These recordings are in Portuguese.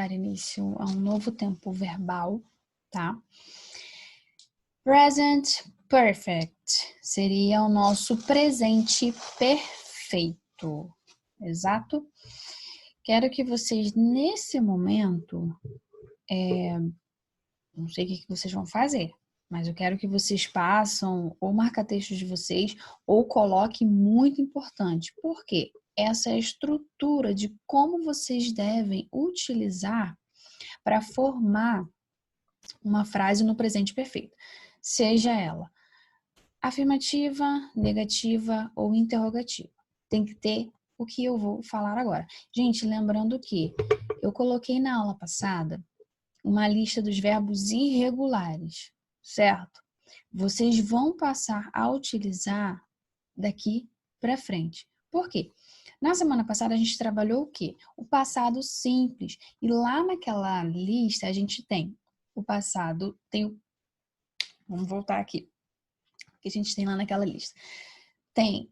dar início a um novo tempo verbal, tá? Present perfect seria o nosso presente perfeito, exato? Quero que vocês, nesse momento, não sei o que vocês vão fazer, mas eu quero que vocês passem ou marca-textos de vocês ou coloque muito importante. Por quê? Essa é a estrutura de como vocês devem utilizar para formar uma frase no presente perfeito. Seja ela afirmativa, negativa ou interrogativa. Tem que ter o que eu vou falar agora. Gente, lembrando que eu coloquei na aula passada uma lista dos verbos irregulares, certo? Vocês vão passar a utilizar daqui para frente. Por quê? Na semana passada a gente trabalhou o quê? O passado simples. E lá naquela lista a gente tem o passado, vamos voltar aqui. O que a gente tem lá naquela lista? Tem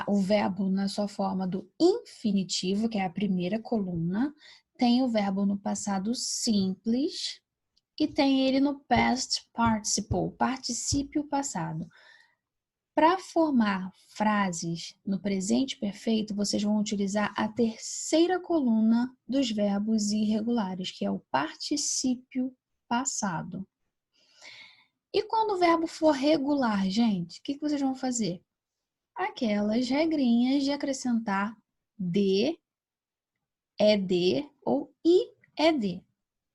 o verbo na sua forma do infinitivo, que é a primeira coluna. Tem o verbo no passado simples. E tem ele no past participle, particípio passado. Para formar frases no presente perfeito, vocês vão utilizar a terceira coluna dos verbos irregulares, que é o particípio passado. E quando o verbo for regular, gente, o que vocês vão fazer? Aquelas regrinhas de acrescentar de, ed ou ied,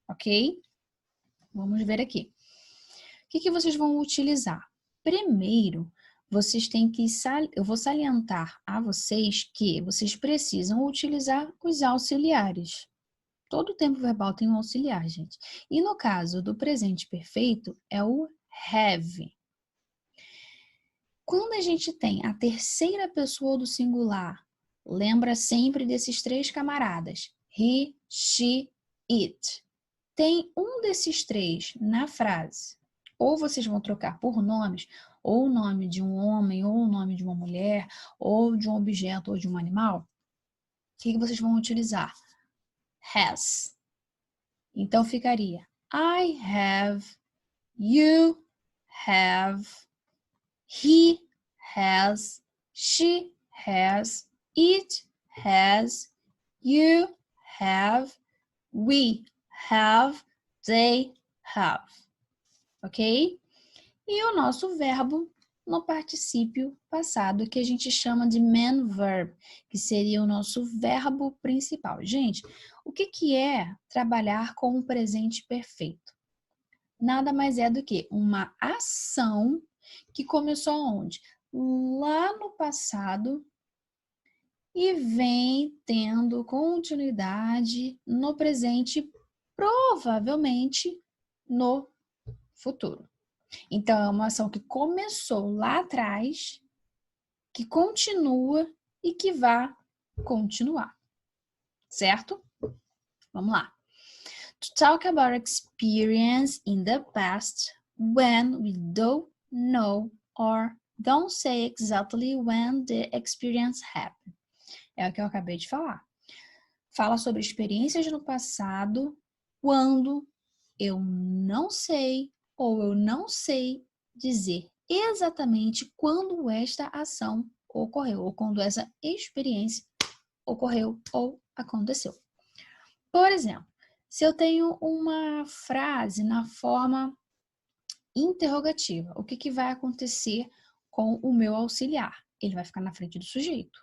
ok? Vamos ver aqui. O que vocês vão utilizar? Primeiro, vocês têm que... Eu vou salientar a vocês que vocês precisam utilizar os auxiliares. Todo tempo verbal tem um auxiliar, gente. E no caso do presente perfeito, é o have. Quando a gente tem a terceira pessoa do singular, lembra sempre desses três camaradas. He, she, it. Tem um desses três na frase. Ou vocês vão trocar por nomes, ou o nome de um homem, ou o nome de uma mulher, ou de um objeto, ou de um animal. O que vocês vão utilizar? Has. Então ficaria I have, you have, he has, she has, it has, you have, we have, they have. Ok? E o nosso verbo no particípio passado, que a gente chama de main verb, que seria o nosso verbo principal. Gente, o que é trabalhar com o presente perfeito? Nada mais é do que uma ação que começou onde? Lá no passado e vem tendo continuidade no presente, provavelmente no futuro. Então, é uma ação que começou lá atrás, que continua e que vai continuar. Certo? Vamos lá. To talk about experience in the past when we don't know or don't say exactly when the experience happened. É o que eu acabei de falar. Fala sobre experiências no passado quando eu não sei ou eu não sei dizer exatamente quando esta ação ocorreu ou quando essa experiência ocorreu ou aconteceu. Por exemplo, se eu tenho uma frase na forma interrogativa, o que vai acontecer com o meu auxiliar? Ele vai ficar na frente do sujeito.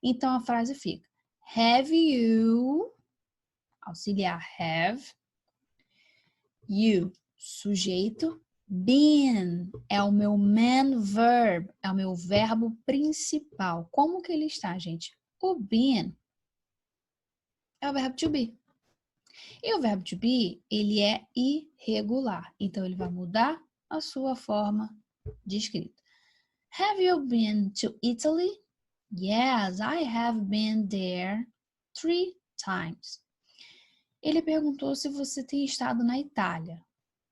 Então a frase fica: Have you, auxiliar have, you, sujeito, been, é o meu main verb, é o meu verbo principal. Como que ele está, gente? O been é o verbo to be. E o verbo to be, ele é irregular. Então, ele vai mudar a sua forma de escrita. Have you been to Italy? Yes, I have been there 3 times. Ele perguntou se você tem estado na Itália.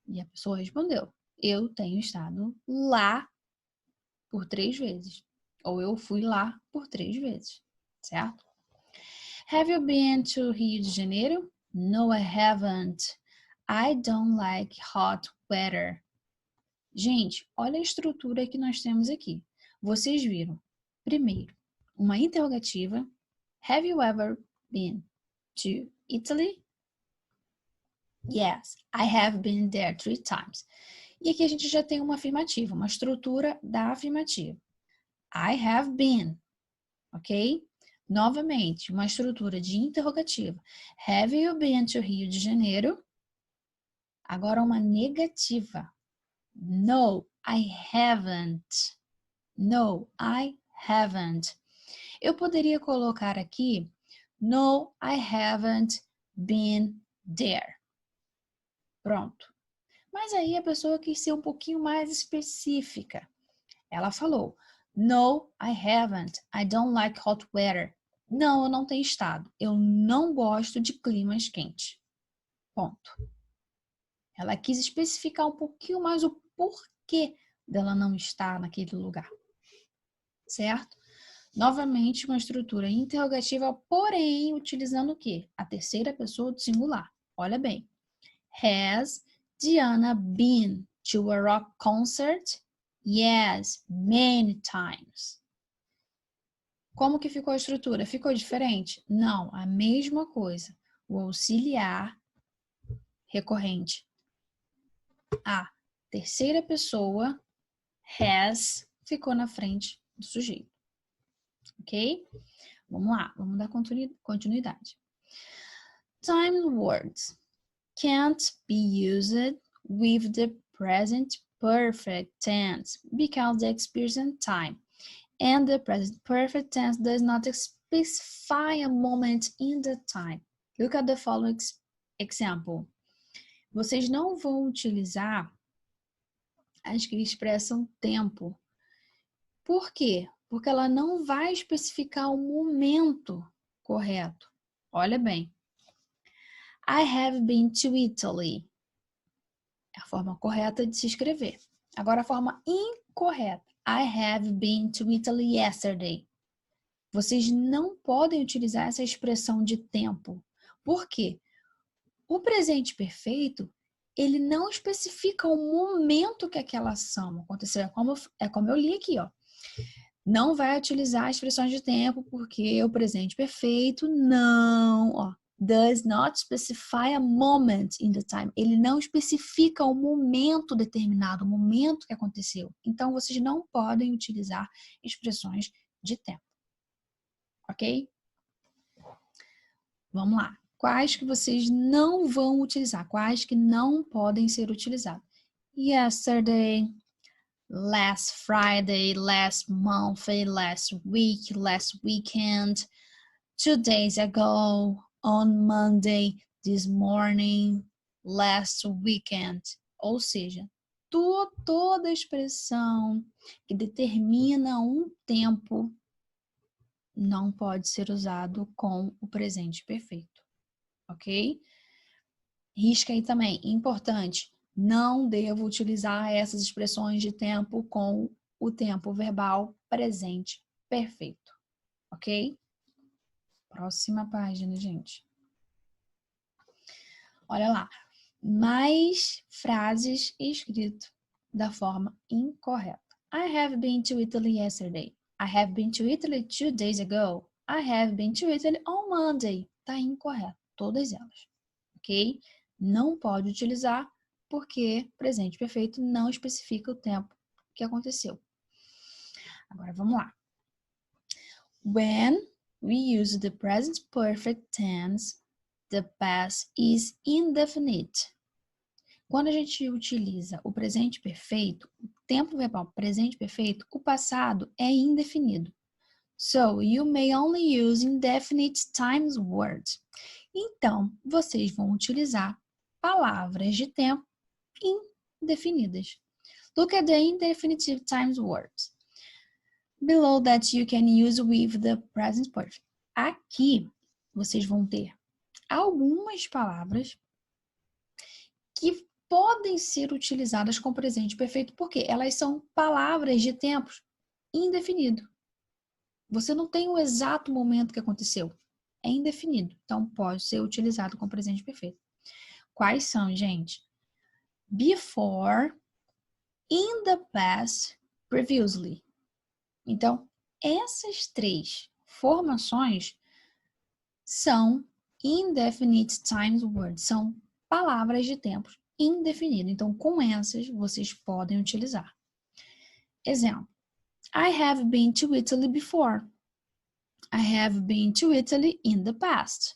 E a pessoa respondeu: eu tenho estado lá por 3 vezes. Ou eu fui lá por 3 vezes. Certo? Have you been to Rio de Janeiro? No, I haven't. I don't like hot weather. Gente, olha a estrutura que nós temos aqui. Vocês viram, primeiro, uma interrogativa. Have you ever been to Italy? Yes, I have been there 3 times. E aqui a gente já tem uma afirmativa, uma estrutura da afirmativa. I have been, ok? Novamente, uma estrutura de interrogativa. Have you been to Rio de Janeiro? Agora uma negativa. No, I haven't. No, I haven't. Eu poderia colocar aqui, no, I haven't been there. Pronto. Mas aí a pessoa quis ser um pouquinho mais específica. Ela falou, no, I haven't. I don't like hot weather. Não, eu não tenho estado. Eu não gosto de climas quentes. Ponto. Ela quis especificar um pouquinho mais o porquê dela não estar naquele lugar. Certo? Novamente, uma estrutura interrogativa, porém, utilizando o quê? A terceira pessoa do singular. Olha bem. Has Diana been to a rock concert? Yes, many times. Como que ficou a estrutura? Ficou diferente? Não, a mesma coisa. O auxiliar recorrente. A terceira pessoa, has, ficou na frente do sujeito. Ok? Vamos lá, vamos dar continuidade. Time words can't be used with the present perfect tense because they experience time, and the present perfect tense does not specify a moment in the time. Look at the following example. Vocês não vão utilizar as que expressam tempo. Por quê? Porque ela não vai especificar o momento correto. Olha bem. I have been to Italy. É a forma correta de se escrever. Agora a forma incorreta. I have been to Italy yesterday. Vocês não podem utilizar essa expressão de tempo. Por quê? O presente perfeito, ele não especifica o momento que aquela ação aconteceu. É como eu li aqui, ó. Não vai utilizar expressões de tempo porque o presente perfeito não, ó, does not specify a moment in the time. Ele não especifica o momento determinado, o momento que aconteceu. Então, vocês não podem utilizar expressões de tempo. Ok? Vamos lá. Quais que vocês não vão utilizar? Quais que não podem ser utilizados? Yesterday, last Friday, last month, last week, last weekend, 2 days ago, on Monday, this morning, last weekend. Ou seja, toda expressão que determina um tempo não pode ser usado com o presente perfeito, ok? Risca aí também, importante, não devo utilizar essas expressões de tempo com o tempo verbal presente perfeito, ok? Próxima página, gente. Olha lá, mais frases escritas da forma incorreta. I have been to Italy yesterday. I have been to Italy 2 days ago. I have been to Italy on Monday. Tá incorreto, todas elas, ok? Não pode utilizar porque presente perfeito não especifica o tempo que aconteceu. Agora vamos lá. When we use the present perfect tense, the past is indefinite. Quando a gente utiliza o presente perfeito, o tempo verbal presente perfeito, o passado é indefinido. So, you may only use indefinite times words. Então, vocês vão utilizar palavras de tempo indefinidas. Look at the indefinitive times words. Below that you can use with the present perfect. Aqui, vocês vão ter algumas palavras que podem ser utilizadas com presente perfeito, porque elas são palavras de tempos indefinido. Você não tem o exato momento que aconteceu. é indefinido, então pode ser utilizado com presente perfeito. Quais são, gente? Before, in the past, previously. Então, essas três formações são indefinite times words, são palavras de tempo indefinido. Então, com essas, vocês podem utilizar. Exemplo. I have been to Italy before. I have been to Italy in the past.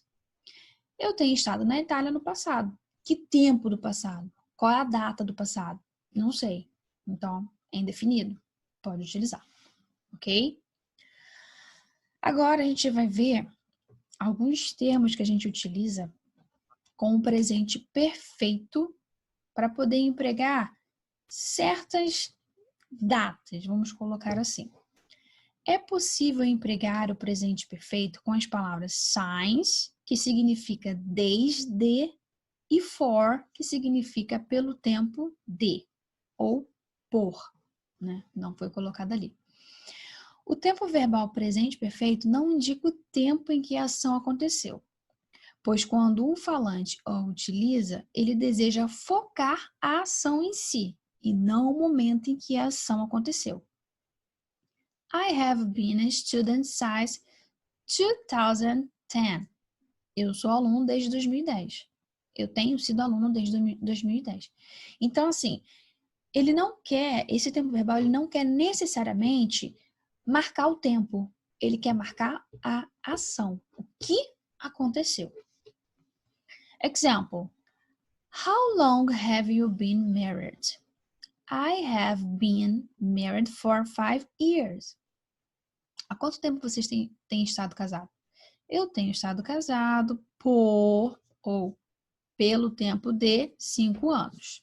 Eu tenho estado na Itália no passado. Que tempo do passado? Qual é a data do passado? Não sei. Então, é indefinido. Pode utilizar. Ok? Agora, a gente vai ver alguns termos que a gente utiliza com o presente perfeito para poder empregar certas datas, vamos colocar assim. É possível empregar o presente perfeito com as palavras since, que significa desde, e for, que significa pelo tempo de, ou por, né? Não foi colocado ali. O tempo verbal presente perfeito não indica o tempo em que a ação aconteceu, pois quando um falante o utiliza, ele deseja focar a ação em si, e não o momento em que a ação aconteceu. I have been a student since 2010. Eu sou aluno desde 2010. Eu tenho sido aluno desde 2010. Então, assim, ele não quer, esse tempo verbal, ele não quer necessariamente marcar o tempo. Ele quer marcar a ação. O que aconteceu? Example. How long have you been married? I have been married for 5 years. Há quanto tempo vocês têm estado casados? Eu tenho estado casado por ou pelo tempo de 5 anos.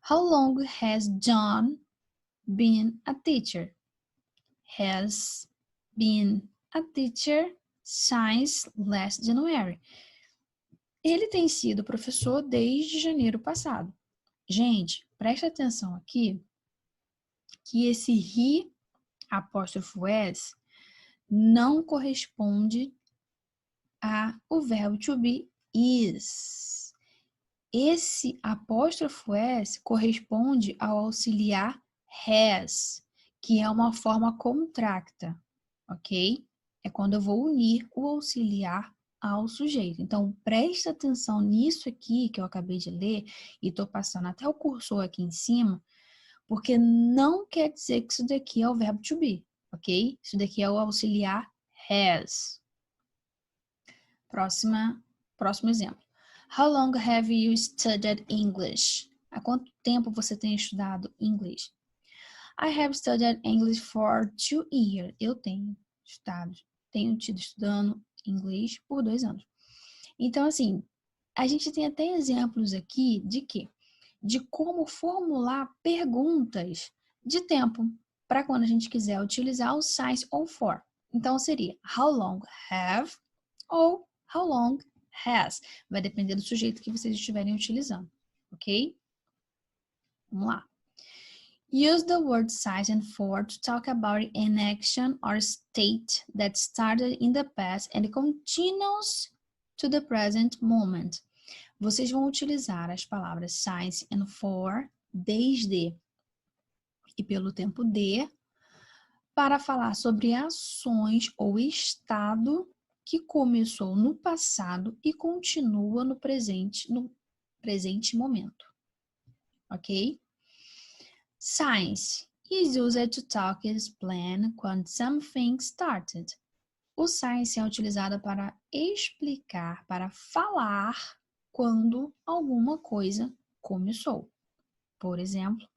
How long has John been a teacher? Has been a teacher since last January. Ele tem sido professor desde janeiro passado. Gente, presta atenção aqui que esse he apóstrofo s não corresponde ao verbo to be is. Esse apóstrofo s corresponde ao auxiliar has, que é uma forma contracta, ok? É quando eu vou unir o auxiliar ao sujeito. Então, presta atenção nisso aqui que eu acabei de ler e estou passando até o cursor aqui em cima, porque não quer dizer que isso daqui é o verbo to be, ok? Isso daqui é o auxiliar has. Próximo exemplo. How long have you studied English? Há quanto tempo você tem estudado inglês? I have studied English for 2 years. Eu tenho tido estudando inglês por 2 anos. Então, assim, a gente tem até exemplos aqui de quê? De como formular perguntas de tempo para quando a gente quiser utilizar o since ou for. Então, seria how long have ou how long has. Vai depender do sujeito que vocês estiverem utilizando, ok? Vamos lá. Use the word since and for to talk about an action or state that started in the past and continues to the present moment. Vocês vão utilizar as palavras since and for, desde e pelo tempo de, para falar sobre ações ou estado que começou no passado e continua no presente momento. Ok? Since is used to talk and explain when something started. O since é utilizado para explicar, para falar quando alguma coisa começou. Por exemplo,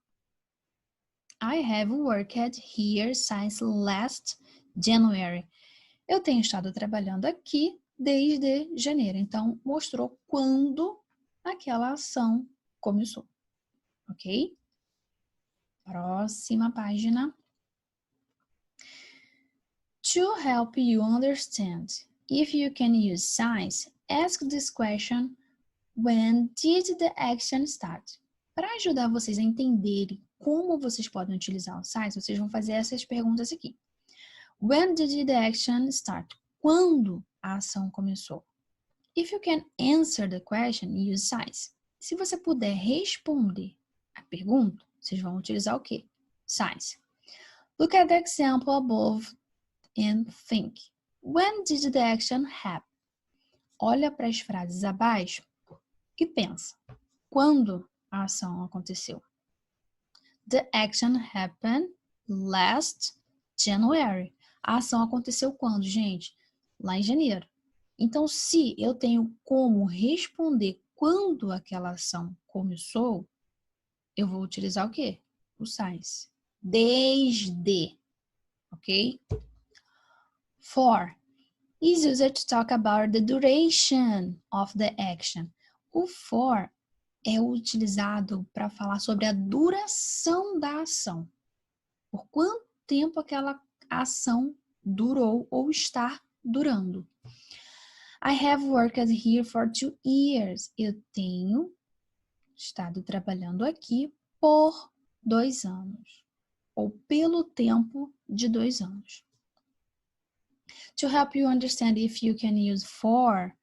I have worked here since last January. Eu tenho estado trabalhando aqui desde janeiro. Então, mostrou quando aquela ação começou. Ok? Próxima página. To help you understand if you can use signs, ask this question: when did the action start? Para ajudar vocês a entenderem como vocês podem utilizar o signs, vocês vão fazer essas perguntas aqui. When did the action start? Quando a ação começou? If you can answer the question, use signs. Se você puder responder a pergunta, vocês vão utilizar o quê? Signs. Look at the example above and think. When did the action happen? Olha para as frases abaixo e pensa. Quando a ação aconteceu? The action happened last January. A ação aconteceu quando, gente? Lá em janeiro. Então, se eu tenho como responder quando aquela ação começou, eu vou utilizar o quê? O signs. Desde. Ok? For. Is used to talk about the duration of the action. O for é utilizado para falar sobre a duração da ação. Por quanto tempo aquela ação durou ou está durando. I have worked here for 2 years. Eu tenho estado trabalhando aqui por 2 anos. Ou pelo tempo de 2 anos. To help you understand if you can use for,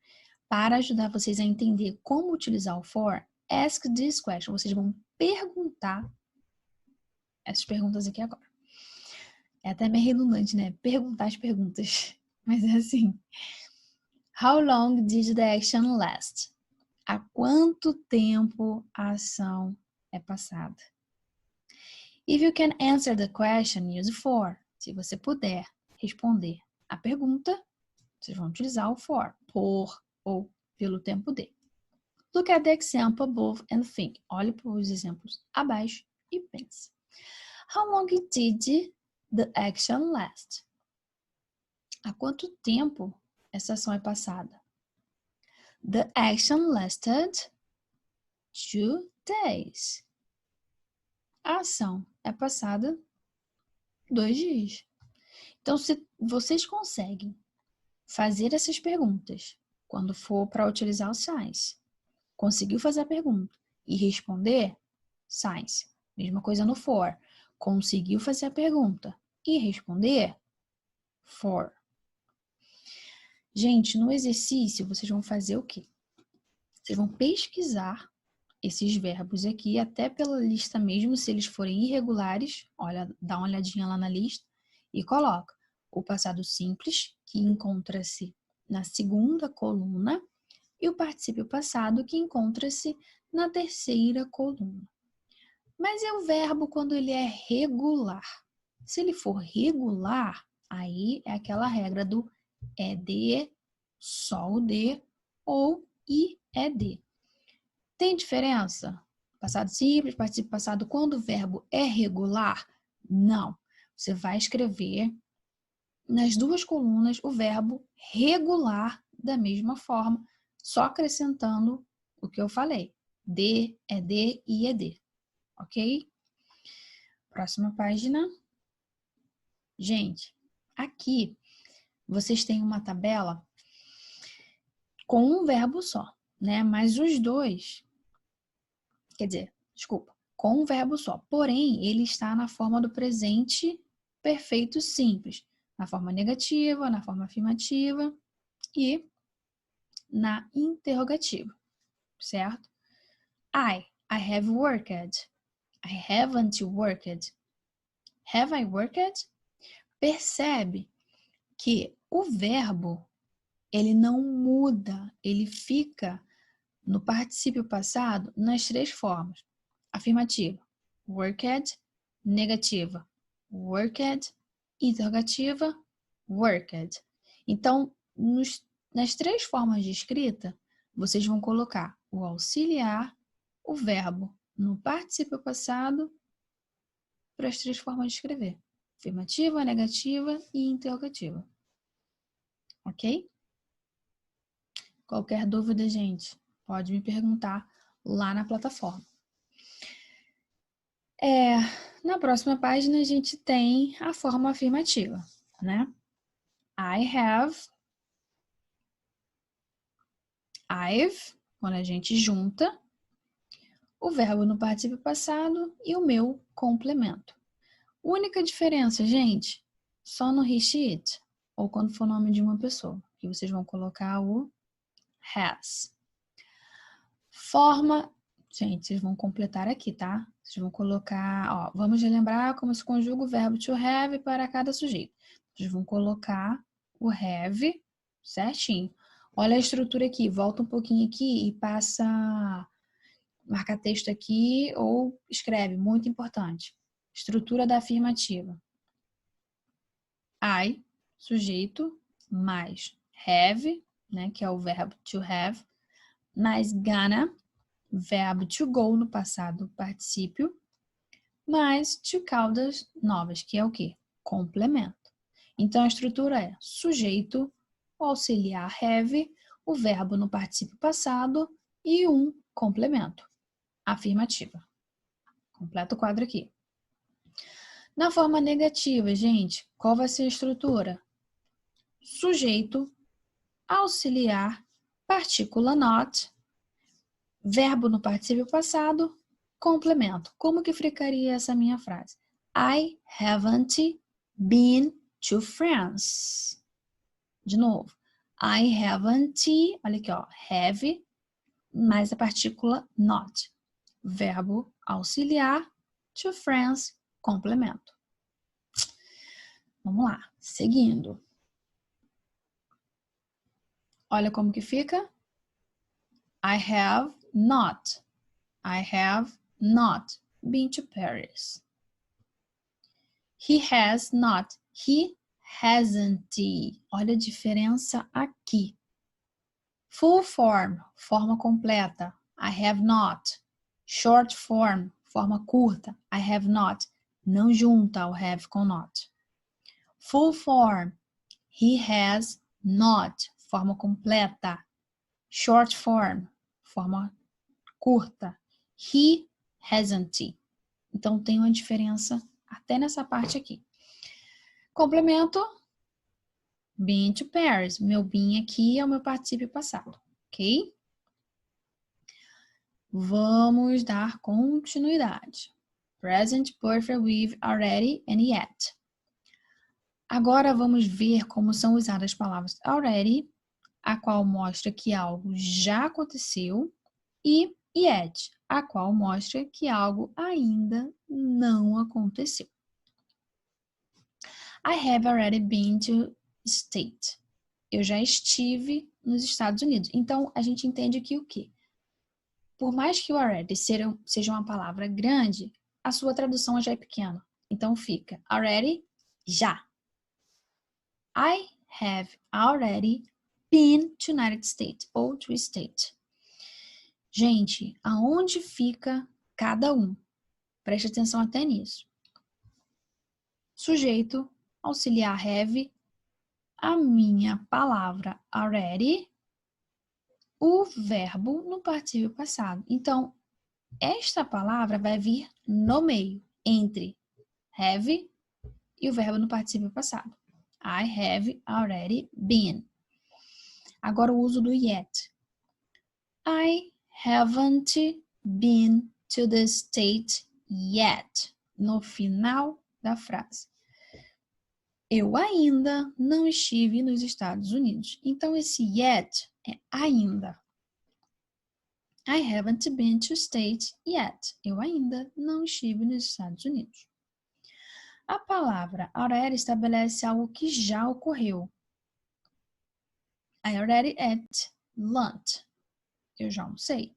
para ajudar vocês a entender como utilizar o for, ask this question. Vocês vão perguntar essas perguntas aqui agora. É até meio redundante, né? Perguntar as perguntas. Mas é assim. How long did the action last? Há quanto tempo a ação é passada? If you can answer the question, use for. Se você puder responder a pergunta, vocês vão utilizar o for. Por ou pelo tempo de. Look at the example above and think. Olhe para os exemplos abaixo e pense. How long did the action last? Há quanto tempo essa ação é passada? The action lasted 2 days. A ação é passada 2 dias. Então, se vocês conseguem fazer essas perguntas quando for para utilizar o signs, conseguiu fazer a pergunta e responder, signs. Mesma coisa no for. Conseguiu fazer a pergunta e responder, for. Gente, no exercício, vocês vão fazer o quê? Vocês vão pesquisar esses verbos aqui, até pela lista mesmo, se eles forem irregulares, olha, dá uma olhadinha lá na lista e coloca o passado simples, que encontra-se na segunda coluna, e o particípio passado, que encontra-se na terceira coluna. Mas é o verbo quando ele é regular. Se ele for regular, aí é aquela regra do ED, só o D ou IED. Tem diferença? Passado simples, particípio passado, quando o verbo é regular? Não. Você vai escrever nas duas colunas o verbo regular da mesma forma, só acrescentando o que eu falei. D, ED e IED. Ok? Próxima página. Gente, aqui vocês têm uma tabela com um verbo só, né? Mas os dois, quer dizer, desculpa, com um verbo só. Porém, ele está na forma do presente perfeito simples. Na forma negativa, na forma afirmativa e na interrogativa, certo? I have worked. I haven't worked. Have I worked? Percebe que o verbo, ele não muda, ele fica no particípio passado nas 3 formas. Afirmativa, worked, negativa, worked, interrogativa, worked. Então, nas 3 formas de escrita, vocês vão colocar o auxiliar, o verbo no particípio passado para as 3 formas de escrever. Afirmativa, negativa e interrogativa. Ok? Qualquer dúvida, gente, pode me perguntar lá na plataforma. Na próxima página, a gente tem a forma afirmativa, né? I have, I've, quando a gente junta o verbo no particípio passado e o meu complemento. Única diferença, gente, só no he, she, it, ou quando for o nome de uma pessoa. e vocês vão colocar o has. Forma, gente, vocês vão completar aqui, tá? Vocês vão colocar, ó, vamos relembrar como se conjuga o verbo to have para cada sujeito. Vocês vão colocar o have certinho. Olha a estrutura aqui, volta um pouquinho aqui e passa, marca texto aqui ou escreve, muito importante. Estrutura da afirmativa. I, sujeito, mais have, né, que é o verbo to have, mais gonna, verbo to go no passado particípio, mais to caudas novas, que é o quê? Complemento. Então, a estrutura é sujeito, o auxiliar have, o verbo no particípio passado e um complemento. Afirmativa. Completa o quadro aqui. Na forma negativa, gente, qual vai ser a estrutura? Sujeito, auxiliar, partícula not, verbo no particípio passado, complemento. Como que ficaria essa minha frase? I haven't been to France. De novo. I haven't, olha aqui, ó, have, mais a partícula not. Verbo auxiliar, to France, complemento. Vamos lá, seguindo. Olha como que fica. I have not been to Paris. He has not, he hasn't. Olha a diferença aqui. Full form, forma completa. I have not. Short form, forma curta. I have not. Não junta o have com not. Full form, he has not. Forma completa. Short form, forma curta. He hasn't. Então tem uma diferença até nessa parte aqui. Complemento. Been to Paris. Meu been aqui é o meu particípio passado, ok? Vamos dar continuidade. Present perfect with already and yet. Agora vamos ver como são usadas as palavras already, a qual mostra que algo já aconteceu, e yet, a qual mostra que algo ainda não aconteceu. I have already been to state. Eu já estive nos Estados Unidos. Então, a gente entende aqui o quê? Por mais que o already seja uma palavra grande, a sua tradução já é pequena. Então, fica already, já. I have already been to United States ou to state. Gente, aonde fica cada um? Preste atenção até nisso. Sujeito, auxiliar have, a minha palavra already, o verbo no particípio passado. Então, esta palavra vai vir no meio, entre have e o verbo no particípio passado. I have already been. Agora o uso do yet. I haven't been to the state yet. No final da frase. Eu ainda não estive nos Estados Unidos. Então, esse yet é ainda. I haven't been to state yet. Eu ainda não estive nos Estados Unidos. A palavra already estabelece algo que já ocorreu. I already ate lunch. Eu já almocei.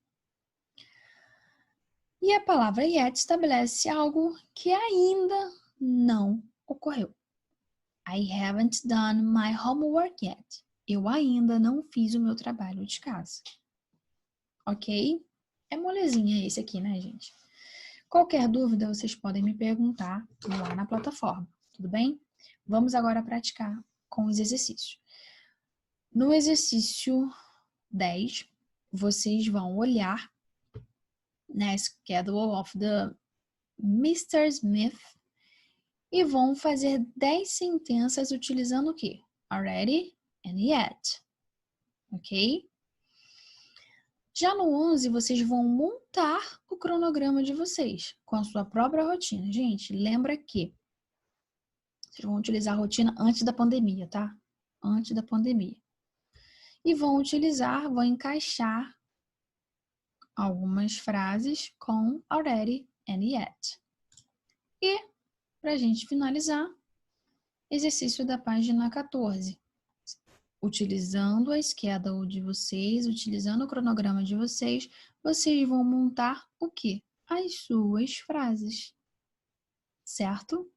E a palavra yet estabelece algo que ainda não ocorreu. I haven't done my homework yet. Eu ainda não fiz o meu trabalho de casa. Ok? É molezinha esse aqui, né, gente? Qualquer dúvida, vocês podem me perguntar lá na plataforma, tudo bem? Vamos agora praticar com os exercícios. No exercício 10, vocês vão olhar na schedule of the Mr. Smith e vão fazer 10 sentenças utilizando o quê? Already and yet. Ok? Já no 11, vocês vão montar o cronograma de vocês com a sua própria rotina. Gente, lembra que vocês vão utilizar a rotina antes da pandemia, tá? Antes da pandemia. e vão encaixar algumas frases com already and yet. E, para a gente finalizar, exercício da página 14. Utilizando a schedule de vocês, utilizando o cronograma de vocês, vocês vão montar o quê? As suas frases. Certo?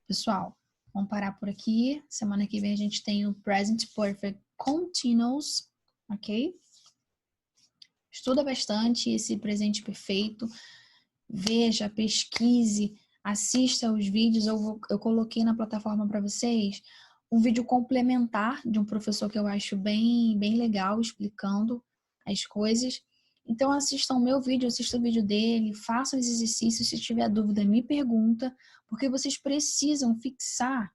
Pessoal, vamos parar por aqui. Semana que vem a gente tem o Present Perfect Continuous, ok? Estuda bastante esse presente perfeito. Veja, pesquise, assista os vídeos. Eu coloquei na plataforma para vocês um vídeo complementar de um professor que eu acho bem legal, explicando as coisas. Então assistam o meu vídeo, assistam o vídeo dele, façam os exercícios. Se tiver dúvida, me pergunta, porque vocês precisam fixar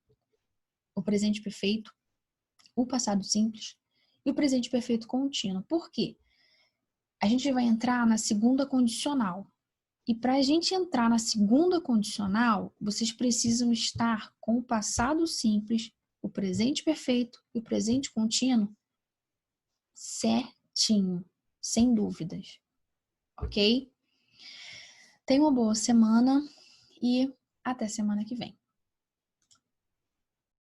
o presente perfeito, o passado simples e o presente perfeito contínuo. Por quê? A gente vai entrar na segunda condicional. E para a gente entrar na segunda condicional, vocês precisam estar com o passado simples, o presente perfeito e o presente contínuo certinho, sem dúvidas. Ok? Tenha uma boa semana e até semana que vem.